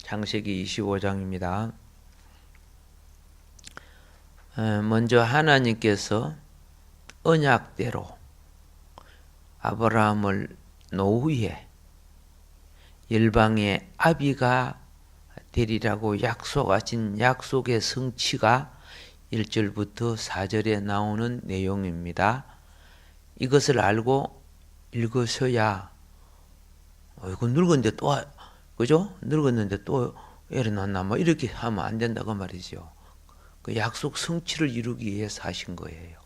창세기 25장입니다. 먼저 하나님께서 언약대로 아브라함을 노후에 열방의 아비가 되리라고 약속하신 약속의 성취가 1절부터 4절에 나오는 내용입니다. 이것을 알고 읽으셔야 이거 늙었는데 또 그죠? 늙었는데 또 애를 낳나 뭐 이렇게 하면 안 된다고 말이죠. 그 약속 성취를 이루기 위해서 하신 거예요.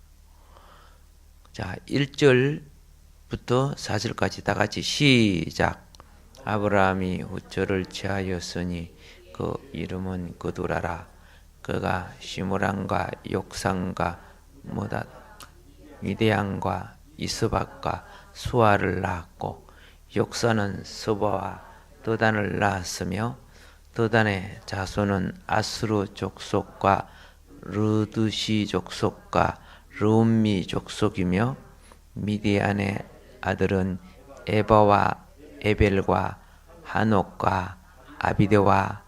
자, 1절부터 4절까지 다 같이 시작. 아브라함이 후처를 취하였으니 그 이름은 그두라라. 그가 시므랑과 욕산과 모닷 미디안과 이스박과 수아를 낳았고 욕산은 스바와 드단을 낳았으며 드단의 자손은 아스루 족속과 르드시 족속과 르움미 족속이며 미디안의 아들은 에바와 에벨과 하녹과 아비데와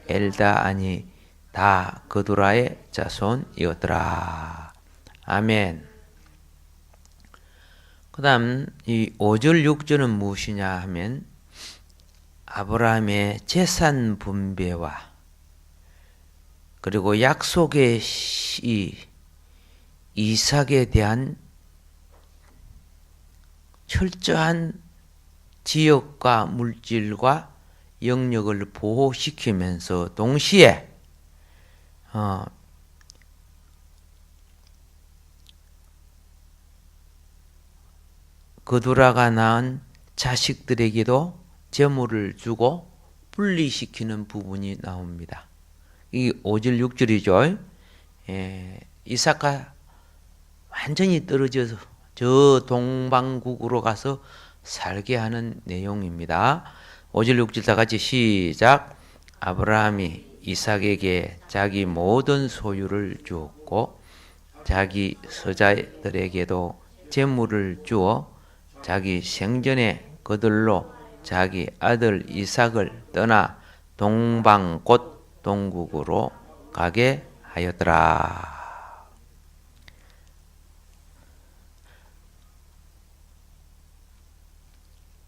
엘다아니 다 그두라의 자손이었더라. 아멘. 그 다음 이 5절 6절은 무엇이냐 하면 아브라함의 재산 분배와 그리고 약속의 이삭에 대한 철저한 지역과 물질과 영역을 보호시키면서 동시에 그두라가 낳은 자식들에게도 재물을 주고 분리시키는 부분이 나옵니다. 이 5절 6절이죠. 이삭과 완전히 떨어져서 저 동방국으로 가서 살게 하는 내용입니다. 5절 6절 다 같이 시작. 아브라함이 이삭에게 자기 모든 소유를 주었고 자기 서자들에게도 재물을 주어 자기 생전에 그들로 자기 아들 이삭을 떠나 동방 곧 동국으로 가게 하였더라.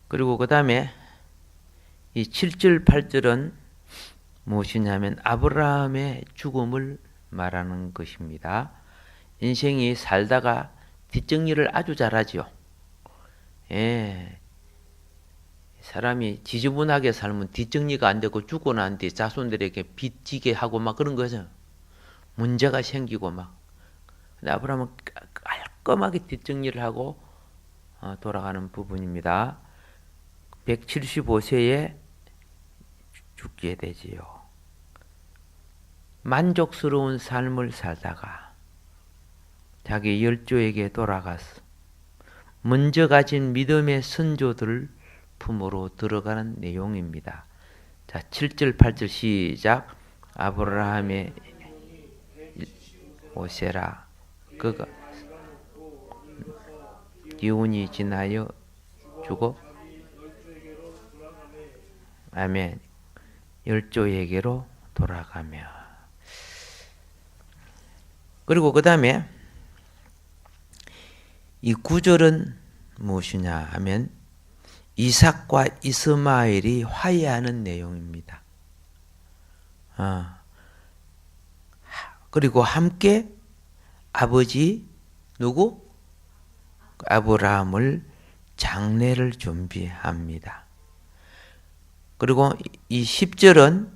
그리고 그 다음에 이 7절 8절은 무엇이냐면 아브라함의 죽음을 말하는 것입니다. 인생이 살다가 뒷정리를 아주 잘하죠. 사람이 지저분하게 살면 뒷정리가 안 되고 죽고 난 뒤 자손들에게 빚지게 하고 막 그런 거죠. 문제가 생기고 막. 근데 아브라함은 깔끔하게 뒷정리를 하고 돌아가는 부분입니다. 175세에 죽게 되지요. 만족스러운 삶을 살다가 자기 열조에게 돌아가서 먼저 가진 믿음의 선조들 품으로 들어가는 내용입니다. 자, 7절 8절 시작. 아브라함의 오세라 그가 기운이 지나여 죽어 아멘. 열조에게로 돌아가며 그리고 그 다음에 이 9절은 무엇이냐 하면 이삭과 이스마엘이 화해하는 내용입니다. 그리고 함께 아버지 누구? 아브라함을 장례를 준비합니다. 그리고 이 10절은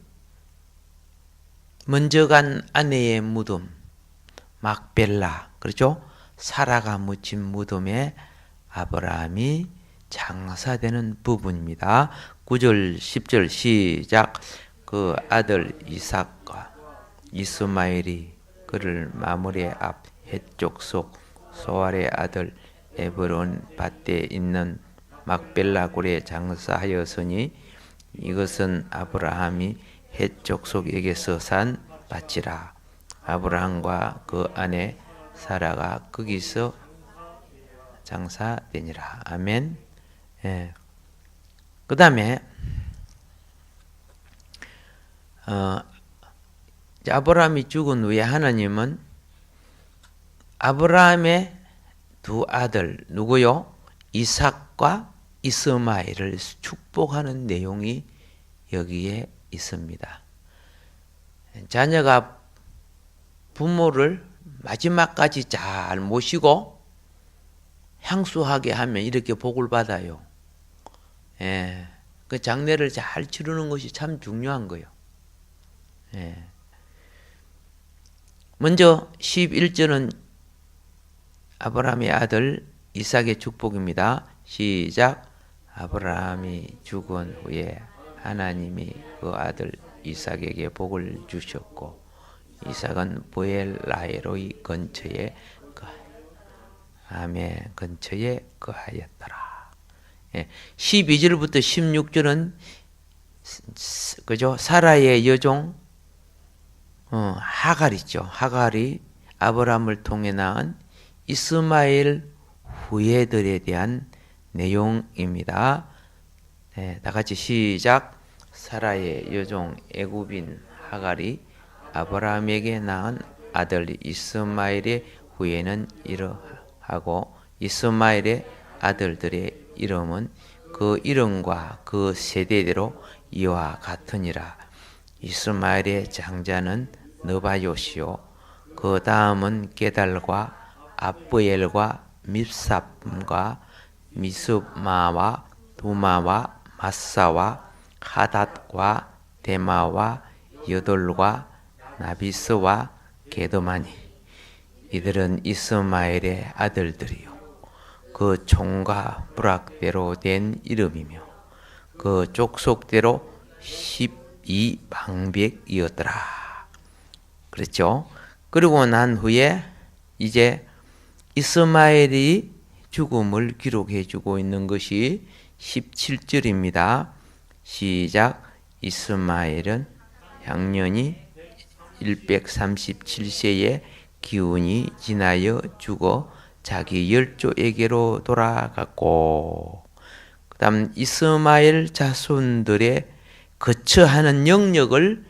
먼저 간 아내의 무덤 막벨라 그렇죠? 사라가 묻힌 무덤에 아브라함이 장사되는 부분입니다. 9절 10절 시작. 그 아들 이삭과 이스마엘이 그를 마므레 앞 헷족속 소알의 아들 에브론 밭에 있는 막벨라 굴에 장사하였으니 이것은 아브라함이 헷족속에게서 산 밭이라. 아브라함과 그 아내 사라가 거기서 장사되니라. 아멘. 그 다음에 아브라함이 죽은 후에 하나님은 아브라함의 두 아들 누구요? 이삭과 이스마엘을 축복하는 내용이 여기에 있습니다. 자녀가 부모를 마지막까지 잘 모시고 향수하게 하면 이렇게 복을 받아요. 예, 그 장례를 잘 치르는 것이 참 중요한 거예요. 예. 먼저 11절은 아브라함의 아들 이삭의 축복입니다. 시작. 아브라함이 죽은 후에 하나님이 그 아들 이삭에게 복을 주셨고 이삭은 브엘라헬로이 근처에 아멘 근처에 거하였더라. 12절부터 16절은 그죠? 사라의 여종 하갈 있죠. 하갈이 아브라함을 통해 낳은 이스마엘 후예들에 대한 내용입니다. 네, 다 같이 시작. 사라의 여종 애굽인 하갈이 아브라함에게 낳은 아들 이스마엘의 후예는 이러하고 이스마엘의 아들들의 이름은 그 이름과 그 세대대로 이와 같으니라. 이스마엘의 장자는 느바요시요 그 다음은 게달과 아브엘과 밉삽과 미스마와 두마와 마사와 하닷과 데마와 여돌과 나비스와 게도마니 이들은 이스마엘의 아들들이요 그 총과 부락대로 된 이름이며 그 족속대로 12방백이었더라. 그렇죠? 그리고 난 후에 이제 이스마엘이 죽음을 기록해 주고 있는 것이 17절입니다. 시작. 이스마엘은 향년이 137세에 기운이 지나여 죽어 자기 열조에게로 돌아갔고 그 다음 이스마엘 자손들의 거처하는 영역을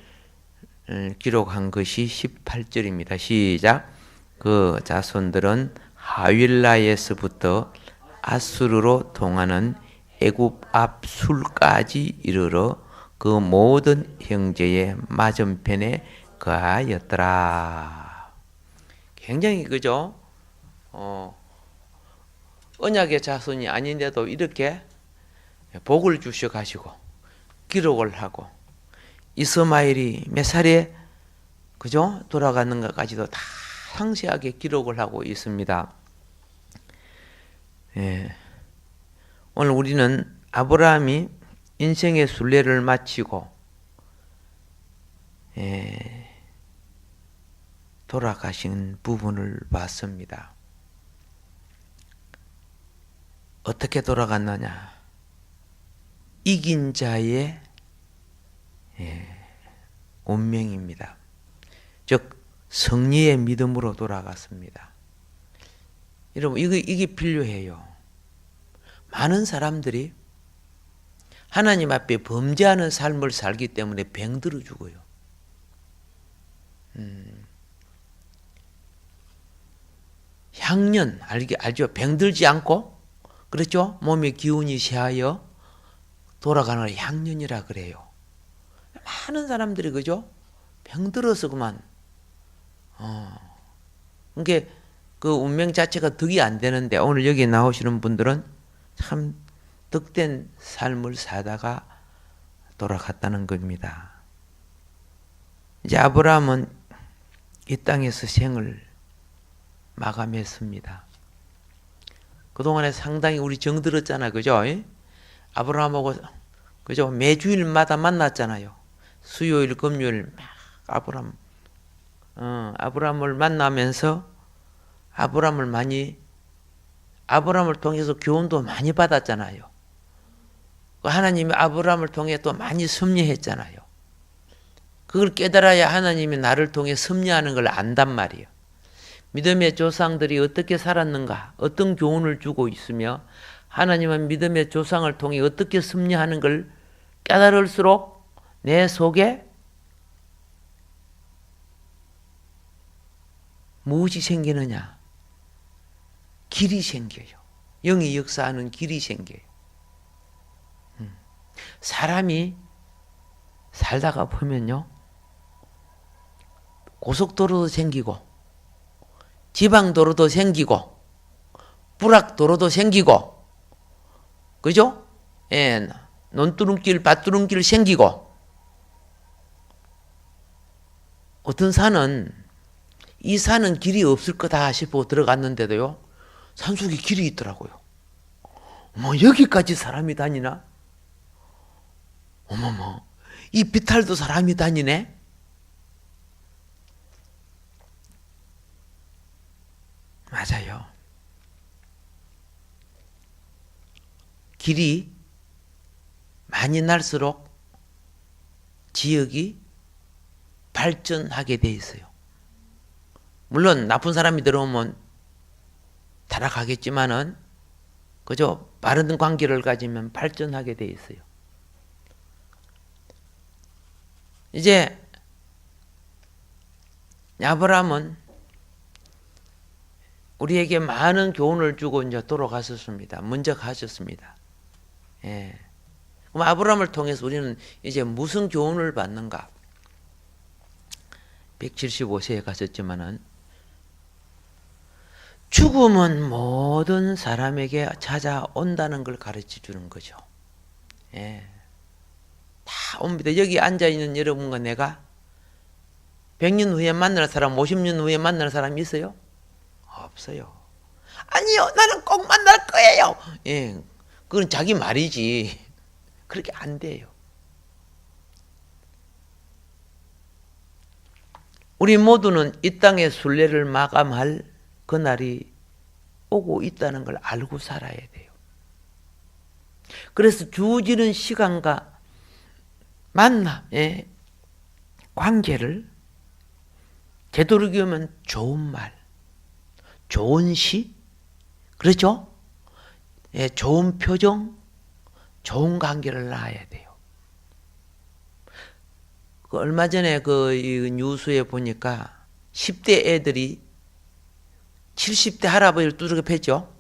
기록한 것이 18절입니다. 시작. 그 자손들은 하윌라에서부터 아수르로 통하는 애굽 앞 술까지 이르러 그 모든 형제의 맞은편에 거하였더라. 굉장히 그죠? 언약의 자손이 아닌데도 이렇게 복을 주셔 가지고 기록을 하고 이스마엘이 몇 살에 그죠? 돌아가는가까지도 다 상세하게 기록을 하고 있습니다. 예. 오늘 우리는 아브라함이 인생의 순례를 마치고 돌아가신 부분을 봤습니다. 어떻게 돌아갔느냐? 이긴 자의 운명입니다. 즉 승리의 믿음으로 돌아갔습니다. 여러분 이게 필요해요. 많은 사람들이 하나님 앞에 범죄하는 삶을 살기 때문에 병들어 죽어요. 향년 알죠? 병들지 않고 그렇죠? 몸의 기운이 쇠하여 돌아가는 걸 향년이라 그래요. 많은 사람들이 그죠? 병들어서 그만. 그게 그 운명 자체가 득이 안 되는데 오늘 여기 나오시는 분들은 참 득된 삶을 사다가 돌아갔다는 겁니다. 이제 아브라함은 이 땅에서 생을 마감했습니다. 그동안에 상당히 우리 정들었잖아, 그죠? 아브라함하고 그죠? 매주일마다 만났잖아요. 수요일, 금요일 막 아브라함을 만나면서 아브라함을 통해서 교훈도 많이 받았잖아요. 하나님이 아브라함을 통해 또 많이 섭리했잖아요. 그걸 깨달아야 하나님이 나를 통해 섭리하는 걸 안단 말이에요. 믿음의 조상들이 어떻게 살았는가, 어떤 교훈을 주고 있으며 하나님은 믿음의 조상을 통해 어떻게 섭리하는 걸 깨달을수록 내 속에 무엇이 생기느냐? 길이 생겨요. 영이 역사하는 길이 생겨요. 사람이 살다가 보면요, 고속도로도 생기고 지방도로도 생기고 부락도로도 생기고, 그죠? 예, 논두렁길 밭두렁길 생기고, 어떤 산은 이 산은 길이 없을 거다 싶어 들어갔는데도요, 산속에 길이 있더라고요. 어머, 여기까지 사람이 다니나? 어머머, 이 비탈도 사람이 다니네? 맞아요. 길이 많이 날수록 지역이 발전하게 돼 있어요. 물론 나쁜 사람이 들어오면 타락하겠지만은, 그죠? 바른 관계를 가지면 발전하게 돼 있어요. 이제 아브라함은 우리에게 많은 교훈을 주고 이제 돌아가셨습니다. 먼저 가셨습니다. 예. 그럼 아브라함을 통해서 우리는 이제 무슨 교훈을 받는가? 175세에 가셨지만은, 죽음은 모든 사람에게 찾아온다는 걸 가르쳐 주는 거죠. 예. 다 옵니다. 여기 앉아있는 여러분과 내가 100년 후에 만날 사람, 50년 후에 만날 사람 있어요? 없어요. 아니요, 나는 꼭 만날 거예요. 예. 그건 자기 말이지. 그렇게 안 돼요. 우리 모두는 이 땅의 순례를 마감할 그날이 오고 있다는 걸 알고 살아야 돼요. 그래서 주어지는 시간과 만남, 관계를 되도록이면 좋은 말, 좋은 시, 그렇죠? 예, 좋은 표정, 좋은 관계를 낳아야 돼요. 얼마 전에 이 뉴스에 보니까 10대 애들이 70대 할아버지를 두들겨 팼죠.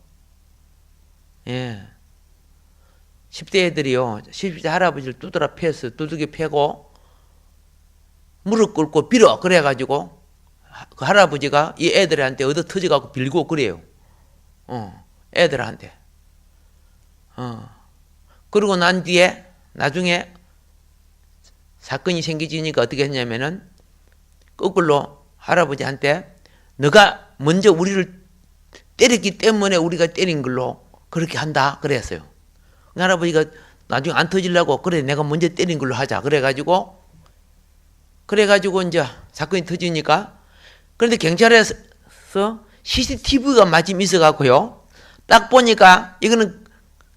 예. 10대 애들이요, 70대 할아버지를 두들겨 패고, 무릎 꿇고 빌어. 그래가지고, 그 할아버지가 이 애들한테 얻어 터져갖고 빌고 그래요. 애들한테. 그러고 난 뒤에, 나중에 사건이 생기지니까 어떻게 했냐면은, 거꾸로 할아버지한테, 너가 먼저 우리를 때렸기 때문에 우리가 때린 걸로 그렇게 한다 그랬어요. 할아버지가 나중에 안 터지려고, 그래 내가 먼저 때린 걸로 하자 그래가지고 이제 사건이 터지니까, 그런데 경찰에서 CCTV가 마침 있어갖고요, 딱 보니까 이거는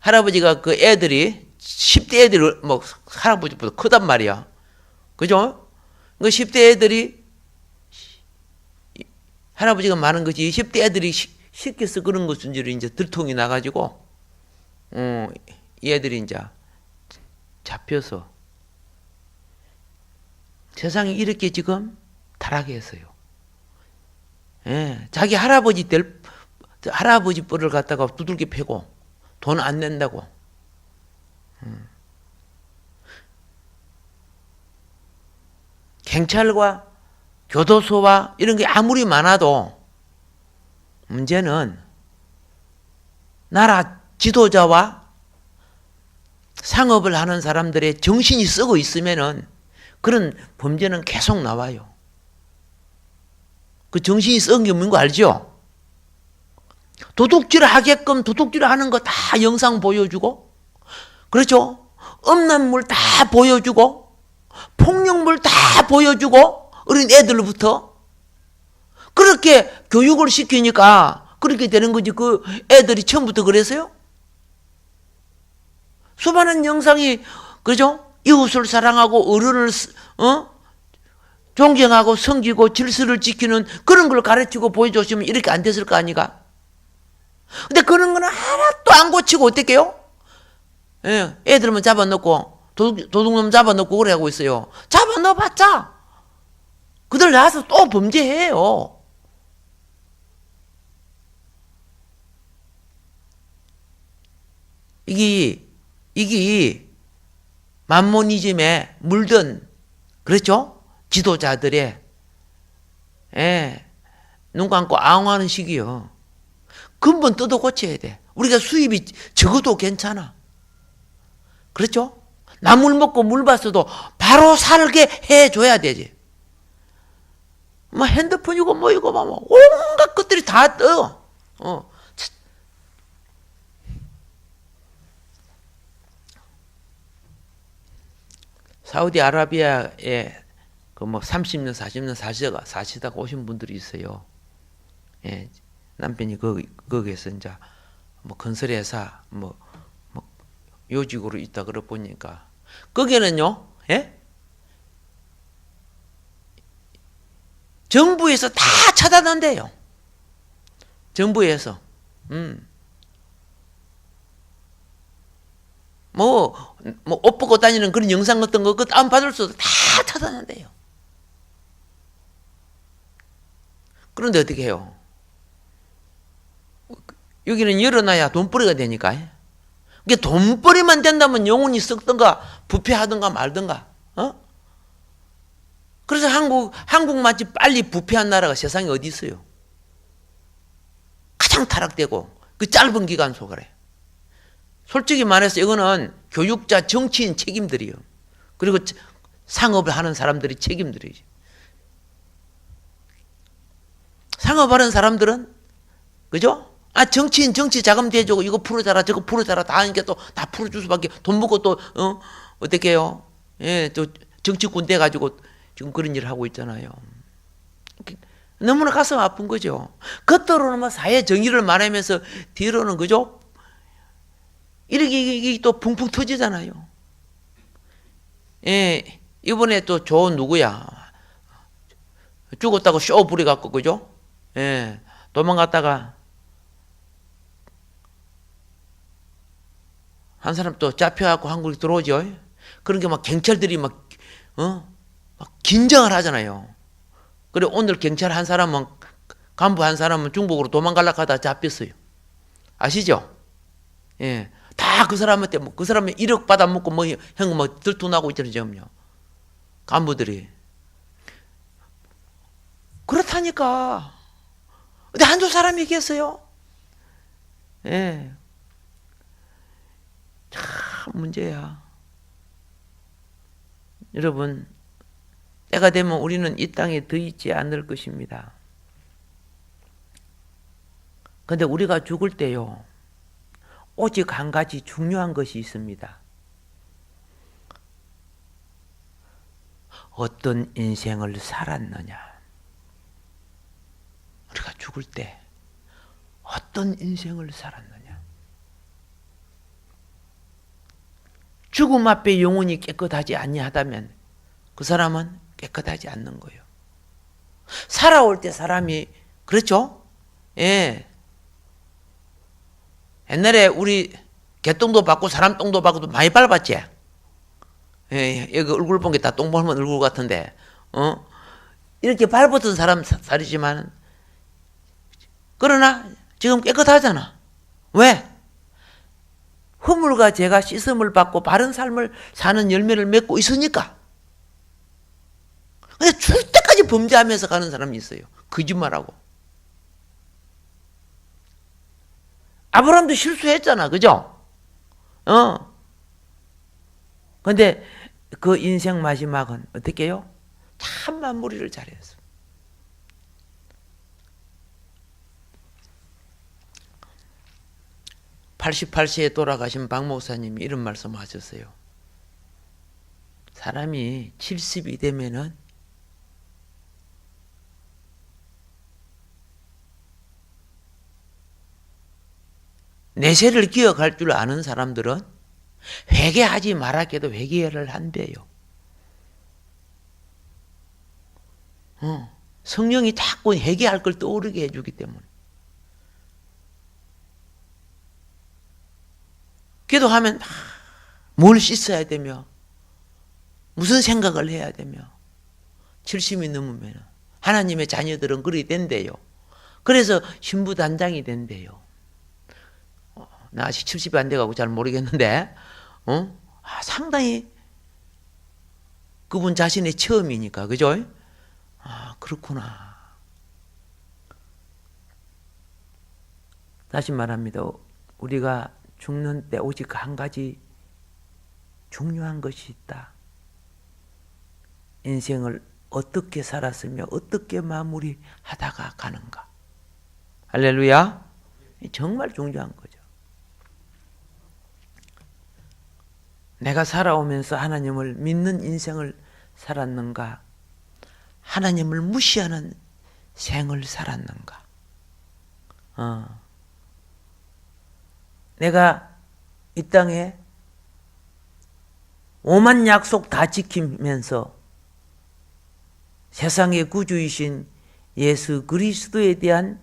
할아버지가 그 애들이 10대 애들이 뭐 할아버지보다 크단 말이야. 그죠? 그 10대 애들이, 할아버지가 많은 것이 10대 애들이 시켜서 그런 것인 줄 이제 들통이 나가지고, 이 애들이 이제 잡혀서 세상이 이렇게 지금 타락했어요. 예, 자기 할아버지 뻘을 갖다가 두들겨 패고 돈 안 낸다고. 경찰과 교도소와 이런 게 아무리 많아도 문제는 나라 지도자와 상업을 하는 사람들의 정신이 썩어 있으면은 그런 범죄는 계속 나와요. 그 정신이 썩은 게 뭔가 알죠? 도둑질 하게끔 도둑질 하는 거 다 영상 보여주고, 그렇죠? 음란물 다 보여주고, 폭력물 다 보여주고, 어린 애들부터 그렇게 교육을 시키니까 그렇게 되는 거지. 그 애들이 처음부터 그랬어요? 수많은 영상이, 그죠? 이웃을 사랑하고 어른을 존경하고 섬기고 질서를 지키는 그런 걸 가르치고 보여줬으면 이렇게 안 됐을 거 아니가? 근데 그런 거는 하나도 안 고치고 어떡해요? 예, 애들만 잡아놓고 도둑놈 잡아놓고 그래 하고 있어요. 잡아넣어봤자 그들 나와서 또 범죄해요. 이게 만모니즘에 물든, 그렇죠? 지도자들의, 눈 감고 앙하는 시기요. 근본 뜯어 고쳐야 돼. 우리가 수입이 적어도 괜찮아. 그렇죠? 나물 먹고 물 봤어도 바로 살게 해줘야 되지. 뭐 핸드폰이고 뭐이고 뭐 온갖 것들이 다 떠. 사우디아라비아에 그 뭐 30년, 40년 사시다가 오신 분들이 있어요. 예, 남편이 거기에서 이제 뭐 건설회사 뭐 요직으로 있다 그러 보니까 거기는요, 정부에서 다 차단한대요. 정부에서. 옷 벗고 다니는 그런 영상 같은 거, 그거 다운받을 수도 다 차단한대요. 그런데 어떻게 해요? 여기는 열어놔야 돈벌이가 되니까. 이게 돈벌이만 된다면 영혼이 썩든가, 부패하든가 말든가, 그래서 한국마치 빨리 부패한 나라가 세상에 어디 있어요? 가장 타락되고, 그 짧은 기간 속에. 솔직히 말해서 이거는 교육자, 정치인 책임들이요. 그리고 상업을 하는 사람들이 책임들이지. 상업하는 사람들은, 그죠? 정치인 정치 자금 대주고 이거 풀어줘라 저거 풀어줘라 다 하니까 또 다 풀어줄 수밖에, 돈 먹고 또, 어떻게 해요? 또 정치꾼 돼가지고 지금 그런 일을 하고 있잖아요. 너무나 가슴 아픈 거죠. 겉으로는 뭐 사회 정의를 말하면서 뒤로는, 그죠? 이렇게 또 붕붕 터지잖아요. 이번에 또 조 누구야? 죽었다고 쇼 부려갖고, 그죠? 도망갔다가 한 사람 또 잡혀갖고 한국에 들어오죠. 그런 게 막 경찰들이 막 긴장을 하잖아요. 그래 오늘 경찰 한 사람은, 간부 한 사람은 중국으로 도망가려고 하다 잡혔어요. 아시죠? 다 그 사람한테 그 사람이 1억 받아먹고 현금 들통나고 있잖아요, 지금요. 간부들이. 그렇다니까. 근데 한두 사람이 있겠어요? 참 문제야. 여러분, 때가 되면 우리는 이 땅에 더 있지 않을 것입니다. 근데 우리가 죽을 때요, 오직 한 가지 중요한 것이 있습니다. 어떤 인생을 살았느냐. 우리가 죽을 때 어떤 인생을 살았느냐. 죽음 앞에 영혼이 깨끗하지 아니하다면 그 사람은 깨끗하지 않는 거예요. 살아올 때 사람이, 그렇죠? 옛날에 우리 개똥도 받고 사람 똥도 받고도 많이 밟았지? 여기 얼굴 본 게 다 똥 밟은 얼굴 같은데, 이렇게 밟았던 사람 살이지만, 그러나 지금 깨끗하잖아. 왜? 허물과 죄가 씻음을 받고 바른 삶을 사는 열매를 맺고 있으니까. 근데 죽을 때까지 범죄하면서 가는 사람이 있어요. 거짓말하고. 아브라함도 실수했잖아. 그죠? 근데 그 인생 마지막은 어떻게 해요? 참 마무리를 잘했어. (88세에) 돌아가신 박 목사님이 이런 말씀 하셨어요. 사람이 70이 되면은 내세를 기억할 줄 아는 사람들은 회개하지 말았게도 회개를 한대요. 성령이 자꾸 회개할 걸 떠오르게 해주기 때문에. 기도하면 뭘 씻어야 되며 무슨 생각을 해야 되며 70이 넘으면 하나님의 자녀들은 그리 된대요. 그래서 신부단장이 된대요. 나 아직 70이 안 돼가고 잘 모르겠는데, 상당히 그분 자신의 처음이니까, 그죠? 그렇구나. 다시 말합니다. 우리가 죽는 때 오직 한 가지 중요한 것이 있다. 인생을 어떻게 살았으며 어떻게 마무리하다가 가는가. 할렐루야. 정말 중요한 거죠. 내가 살아오면서 하나님을 믿는 인생을 살았는가, 하나님을 무시하는 생을 살았는가. 내가 이 땅에 오만 약속 다 지키면서 세상의 구주이신 예수 그리스도에 대한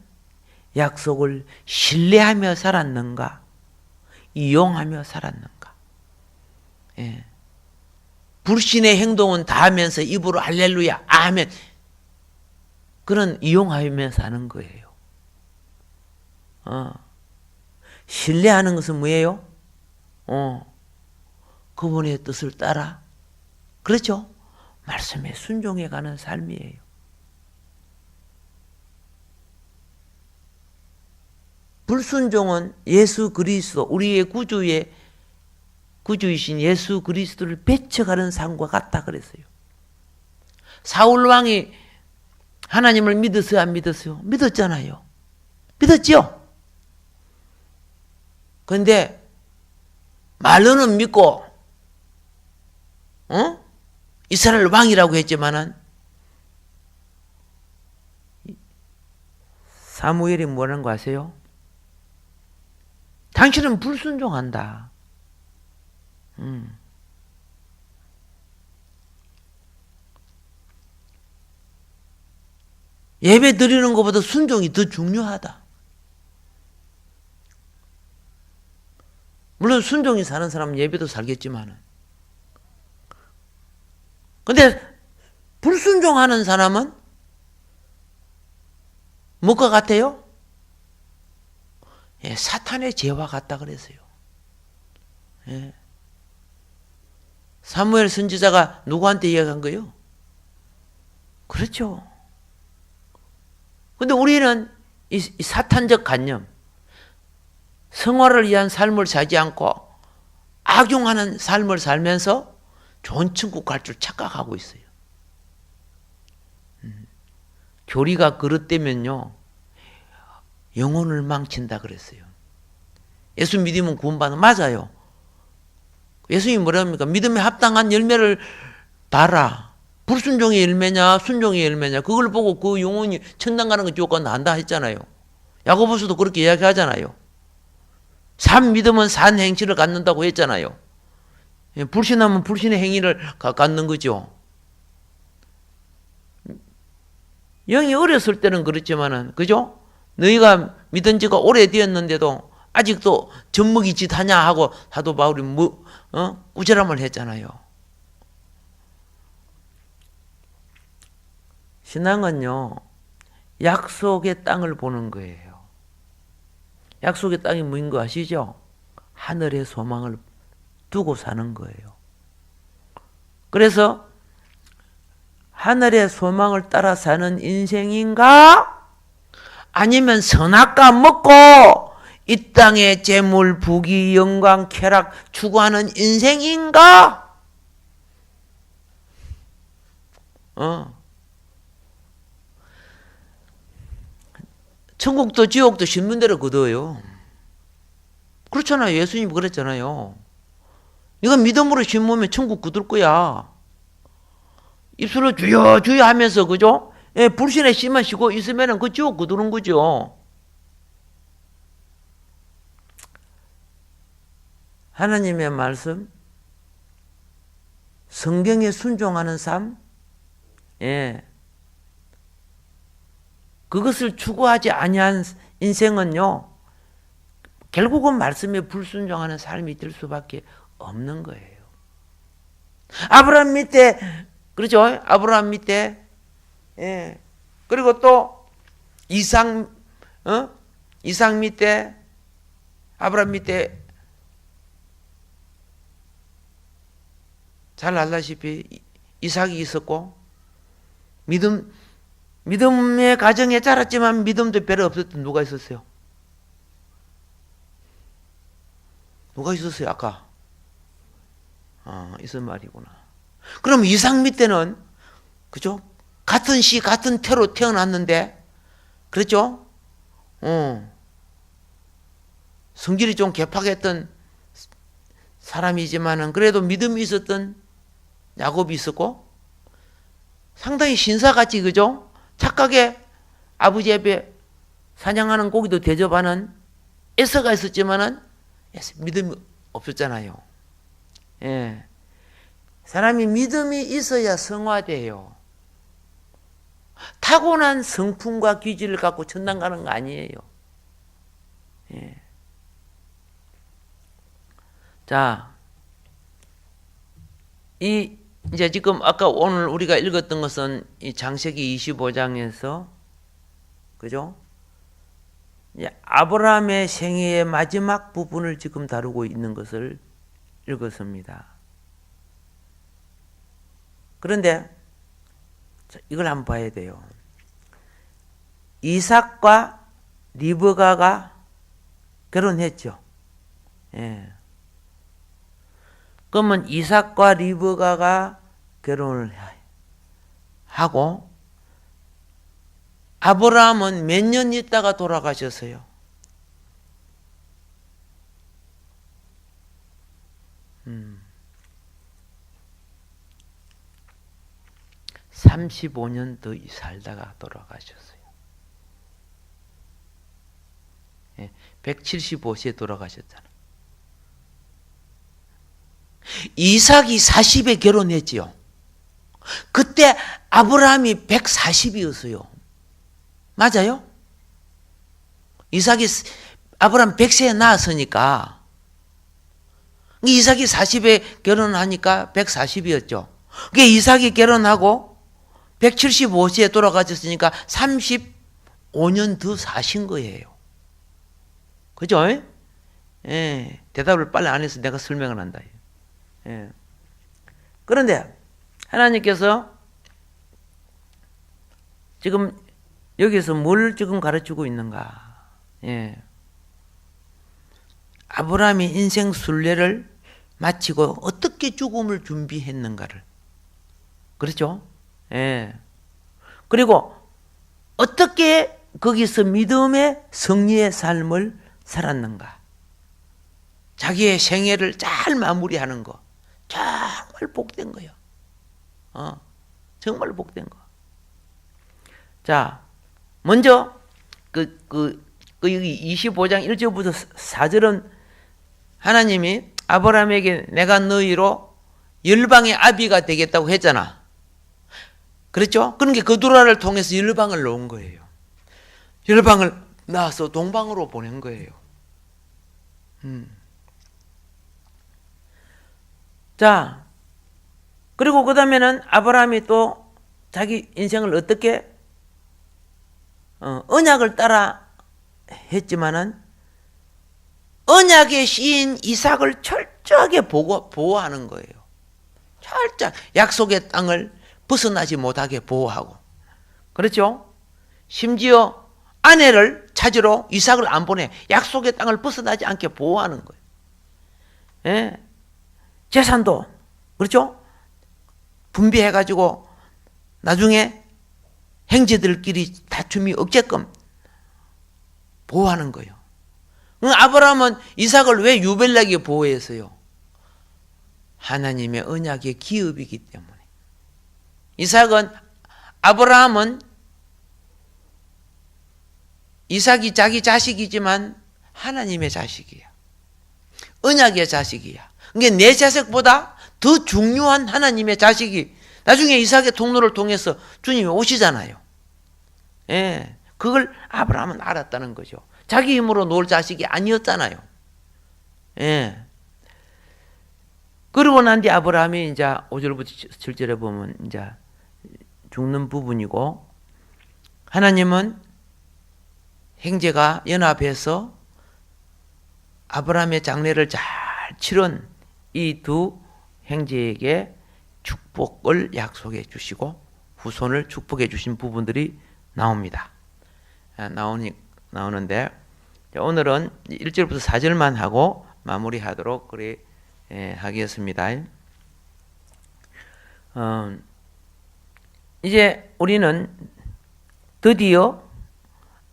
약속을 신뢰하며 살았는가, 이용하며 살았는가. 예. 불신의 행동은 다 하면서 입으로 할렐루야 아멘, 그런 이용하며 사는 거예요. 신뢰하는 것은 뭐예요? 그분의 뜻을 따라, 그렇죠? 말씀에 순종해가는 삶이에요. 불순종은 예수 그리스도, 우리의 구주이신 예수 그리스도를 배척하는 삶과 같다 그랬어요. 사울 왕이 하나님을 믿었어요, 안 믿었어요? 믿었잖아요. 믿었죠? 그런데 말로는 믿고 이스라엘 왕이라고 했지만은 사무엘이 뭐라는 거 아세요? 당신은 불순종한다. 예배 드리는 것보다 순종이 더 중요하다. 물론 순종이 사는 사람은 예배도 살겠지만은, 근데 불순종하는 사람은 뭐가 같아요? 예, 사탄의 죄와 같다 그랬어요. 예. 사무엘 선지자가 누구한테 이야기한 거예요? 그렇죠. 근데 우리는 이 사탄적 관념, 성화를 위한 삶을 살지 않고 악용하는 삶을 살면서 좋은 천국 갈 줄 착각하고 있어요. 교리가 그릇되면요, 영혼을 망친다 그랬어요. 예수 믿으면 구원받는, 맞아요. 예수님이 뭐랍니까? 믿음에 합당한 열매를 봐라. 불순종의 열매냐 순종의 열매냐, 그걸 보고 그 영혼이 천당 가는 거 지옥 가는 안다 했잖아요. 야고보서도 그렇게 이야기하잖아요. 산 믿으면 산 행실을 갖는다고 했잖아요. 불신하면 불신의 행위를 갖는 거죠. 영이 어렸을 때는 그렇지만은, 그죠? 너희가 믿은 지가 오래되었는데도 아직도 젖먹이 짓 하냐 하고 사도 바울이 꾸지람을 했잖아요. 신앙은요, 약속의 땅을 보는 거예요. 약속의 땅이 뭐인 거 아시죠? 하늘의 소망을 두고 사는 거예요. 그래서 하늘의 소망을 따라 사는 인생인가? 아니면 선악과 먹고 이 땅의 재물, 부귀, 영광, 쾌락 추구하는 인생인가? 천국도 지옥도 신문대로 거둬요. 그렇잖아요. 예수님이 그랬잖아요. 네가 믿음으로 심으면 천국 거둘 거야. 입술로 주여 주여 하면서, 그죠? 예, 불신의 씨만 쉬고 있으면 그 지옥 거두는 거죠. 하나님의 말씀, 성경에 순종하는 삶, 예, 그것을 추구하지 아니한 인생은요, 결국은 말씀에 불순종하는 삶이 될 수밖에 없는 거예요. 아브라함 밑에, 그렇죠? 아브라함 밑에, 예, 그리고 또 이삭 밑에 아브라함 밑에 잘 알다시피 이삭이 있었고 믿음의 가정에 자랐지만 믿음도 별로 없었던 누가 있었어요? 누가 있었어요 아까? 있은 말이구나. 그럼 이삭 밑에는 그죠? 같은 씨 같은 태로 태어났는데 그렇죠? 성질이 좀 개팍했던 사람이지만은 그래도 믿음이 있었던 야곱이 있었고 상당히 신사같이 그죠? 착하게 아버지 앞에 사냥하는 고기도 대접하는 에서가 있었지만은 믿음이 없었잖아요. 예. 사람이 믿음이 있어야 성화돼요. 타고난 성품과 기질을 갖고 천당 가는 거 아니에요. 예. 자, 이제 지금 아까 오늘 우리가 읽었던 것은 이 창세기 25장에서 그죠? 아브라함의 생애의 마지막 부분을 지금 다루고 있는 것을 읽었습니다. 그런데 이걸 한번 봐야 돼요. 이삭과 리브가가 결혼했죠. 예. 그러면 이삭과 리브가가 결혼을 하고 아브라함은 몇 년 있다가 돌아가셨어요. 35년 더 살다가 돌아가셨어요. 175세에 돌아가셨잖아. 이삭이 40에 결혼했지요. 그때 아브라함이 140이었어요. 맞아요? 이삭이 아브라함 100세에 낳았으니까 이삭이 40에 결혼하니까 140이었죠. 그게 이삭이 결혼하고 175세에 돌아가셨으니까 35년 더 사신 거예요. 그죠? 예. 대답을 빨리 안 해서 내가 설명을 한다. 예. 그런데 하나님께서 지금 여기서 뭘 지금 가르치고 있는가? 예. 아브라함이 인생 순례를 마치고 어떻게 죽음을 준비했는가를. 그렇죠? 예. 그리고 어떻게 거기서 믿음의 승리의 삶을 살았는가. 자기의 생애를 잘 마무리하는 거. 정말 복된 거예요. 정말 복된 거. 자, 먼저 여기 25장 1절부터 4절은 하나님이 아브라함에게 내가 너희로 열방의 아비가 되겠다고 했잖아. 그렇죠? 그러니까 그두라를 통해서 열방을 놓은 거예요. 열방을 낳아서 동방으로 보낸 거예요. 자, 그리고 그 다음에는 아브라함이 또 자기 인생을 어떻게 언약을 따라 했지만은 언약의 씨인 이삭을 철저하게 보호하는 거예요. 철저하게 약속의 땅을 벗어나지 못하게 보호하고. 그렇죠? 심지어 아내를 찾으러 이삭을 안 보내. 약속의 땅을 벗어나지 않게 보호하는 거예요. 예. 재산도 그렇죠? 분배해가지고 나중에 형제들끼리 다툼이 없게끔 보호하는 거예요. 아브라함은 이삭을 왜 유벨나게 보호했어요? 하나님의 언약의 기업이기 때문에. 아브라함은 이삭이 자기 자식이지만 하나님의 자식이야. 언약의 자식이야. 그러니까 내 자식보다 더 중요한 하나님의 자식이 나중에 이삭의 통로를 통해서 주님이 오시잖아요. 예, 그걸 아브라함은 알았다는 거죠. 자기 힘으로 놓을 자식이 아니었잖아요. 예. 그러고 난 뒤 아브라함이 이제 5절부터 7절에 보면 이제 죽는 부분이고, 하나님은 형제가 연합해서 아브라함의 장례를 잘 치른 이 두 형제에게 축복을 약속해 주시고 후손을 축복해 주신 부분들이 나옵니다. 나오는데 오늘은 1절부터 4절만 하고 마무리하도록 그래 하겠습니다. 이제 우리는 드디어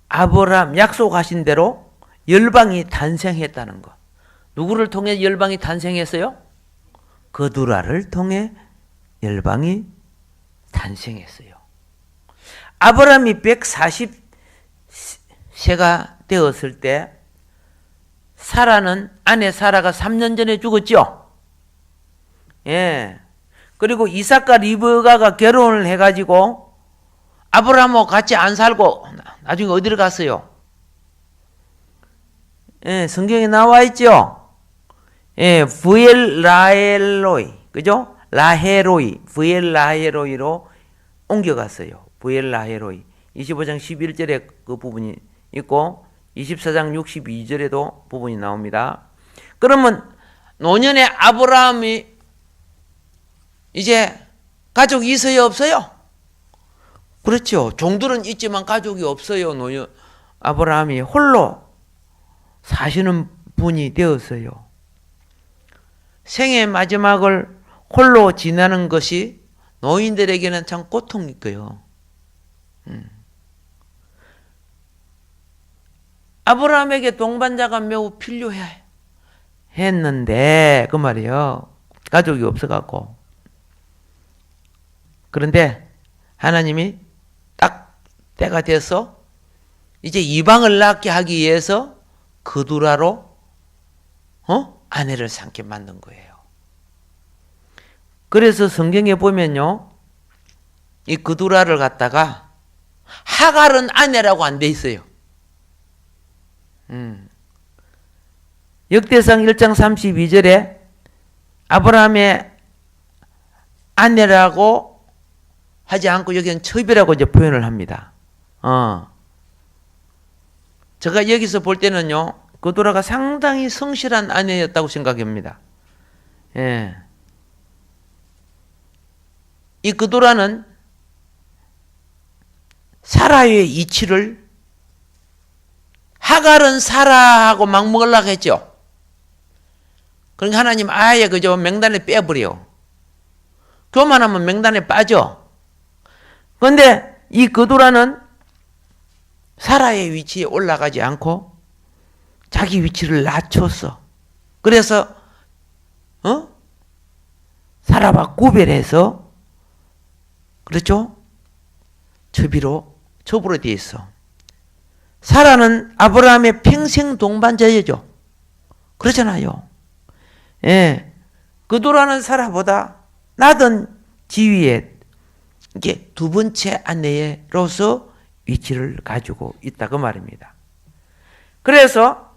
아브라함 약속하신 대로 열방이 탄생했다는 것. 누구를 통해 열방이 탄생했어요? 그두라를 통해 열방이 탄생했어요. 아브라함이 140세가 되었을 때 사라는 아내 사라가 3년 전에 죽었죠. 예. 그리고 이삭과 리브가가 결혼을 해가지고 아브라함하고 같이 안 살고 나중에 어디를 갔어요? 예, 성경에 나와 있죠. 예, 브엘라헬로이, 그죠? 라헤로이, 브엘라헤로이로 옮겨갔어요. 브엘라헤로이. 25장 11절에 그 부분이 있고 24장 62절에도 부분이 나옵니다. 그러면 노년의 아브라함이 이제 가족이 있어요, 없어요? 그렇죠. 종들은 있지만 가족이 없어요. 노년 아브라함이 홀로 사시는 분이 되었어요. 생의 마지막을 홀로 지나는 것이 노인들에게는 참 고통일 거예요. 아브라함에게 동반자가 매우 필요했는데 그 말이에요. 가족이 없어갖고. 그런데 하나님이 딱 때가 돼서 이제 이방을 낳게 하기 위해서 그두라로 아내를 삼게 만든 거예요. 그래서 성경에 보면요, 이 그두라를 갖다가 하갈은 아내라고 안 돼 있어요. 역대상 1장 32절에 아브라함의 아내라고 하지 않고 여기는 첩이라고 이제 표현을 합니다. 제가 여기서 볼 때는요, 그두라가 상당히 성실한 아내였다고 생각합니다. 예. 이 그두라는 사라의 이치를 하갈은 사라하고 막 먹으려고 했죠. 그러니까 하나님 아예 그저 명단에 빼버려. 교만하면 명단에 빠져. 그런데 이 그두라는 사라의 위치에 올라가지 않고 자기 위치를 낮췄어. 그래서 사라와 구별해서 그렇죠? 첩으로 되어 있어. 사라는 아브라함의 평생 동반자이죠. 그렇잖아요. 예. 그두라는 사라보다 낮은 지위에 이게 두 번째 아내로서 위치를 가지고 있다 그 말입니다. 그래서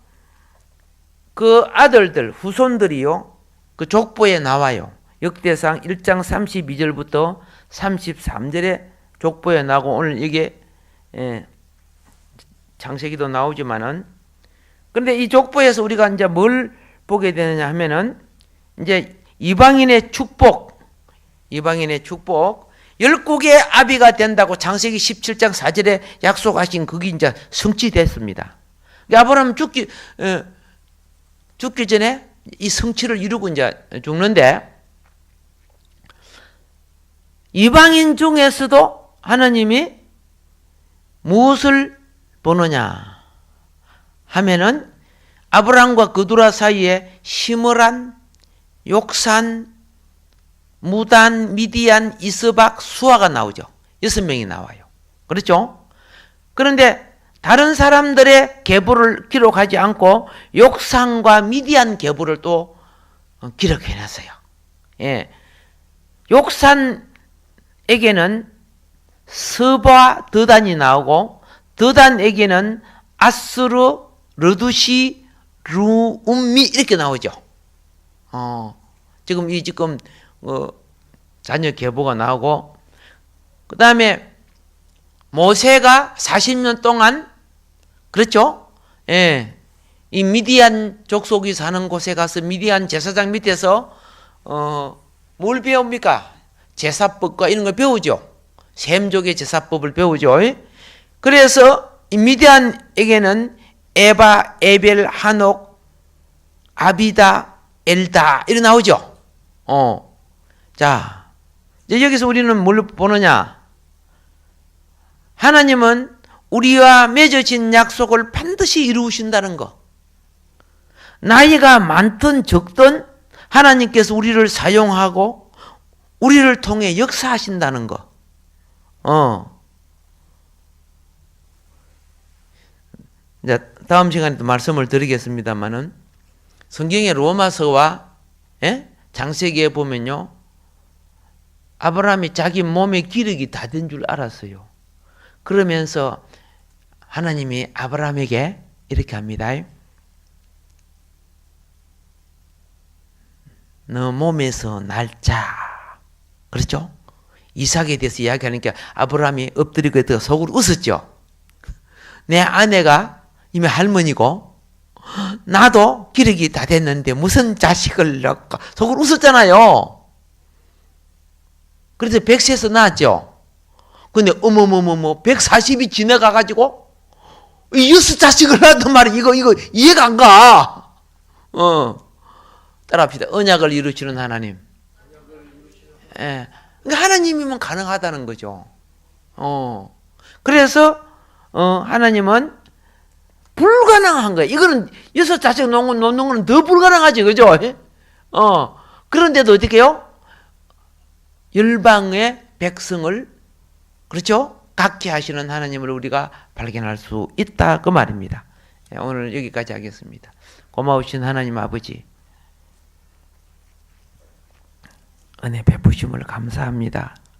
그 아들들 후손들이요, 그 족보에 나와요. 역대상 1장 32절부터 33절에 족보에 나오고 오늘 이게 창세기도 나오지만은, 그런데 이 족보에서 우리가 이제 뭘 보게 되느냐 하면은 이제 이방인의 축복, 12개의 아비가 된다고 창세기 17장 4절에 약속하신 그게 이제 성취됐습니다. 아브라함 죽기 전에 이 성취를 이루고 이제 죽는데, 이방인 중에서도 하나님이 무엇을 보느냐 하면은 아브라함과 그두라 사이에 시므란, 욕산, 무단, 미디안, 이스박, 수아가 나오죠. 6명이 나와요. 그렇죠? 그런데 다른 사람들의 계보를 기록하지 않고 욕산과 미디안 계보를 또 기록해놨어요. 예. 욕산에게는 스바 드단이 나오고, 드단에게는 아스르, 르두시, 루움미 이렇게 나오죠. 지금 자녀 계보가 나오고, 그 다음에 모세가 40년 동안, 그렇죠? 예, 이 미디안 족속이 사는 곳에 가서 미디안 제사장 밑에서 뭘 배웁니까? 제사법과 이런 걸 배우죠. 셈족의 제사법을 배우죠. 그래서 이 미디안에게는 에바, 에벨, 한옥, 아비다, 엘다 이렇게 나오죠. 자, 이제 여기서 우리는 뭘 보느냐? 하나님은 우리와 맺어진 약속을 반드시 이루신다는 거. 나이가 많든 적든 하나님께서 우리를 사용하고 우리를 통해 역사하신다는 거. 이제 다음 시간에 또 말씀을 드리겠습니다만은 성경의 로마서와 창세기에 보면요, 아브라함이 자기 몸에 기력이 다 된 줄 알았어요. 그러면서 하나님이 아브라함에게 이렇게 합니다. 너 몸에서 날자. 그렇죠? 이삭에 대해서 이야기하니까 아브라함이 엎드리고 있다가 속으로 웃었죠. 내 아내가 이미 할머니고 나도 기력이 다 됐는데 무슨 자식을 낳을까? 속으로 웃었잖아요. 그래서 100세에서 낳았죠. 근데 어머머머머 140이 지나가가지고 이 6자식을 낳았단 말이야. 이거 이해가 안 가. 따라합시다. 언약을 이루시는 하나님. 예. 그러니까 하나님이면 가능하다는 거죠. 그래서 하나님은 불가능한 거예요. 이거는 6자식 놓는 거는 더 불가능하지, 그죠? 그런데도 어떻게 해요? 열방의 백성을, 그렇죠? 갖게 하시는 하나님을 우리가 발견할 수 있다, 그 말입니다. 오늘 여기까지 하겠습니다. 고마우신 하나님 아버지, 은혜 베푸심을 감사합니다.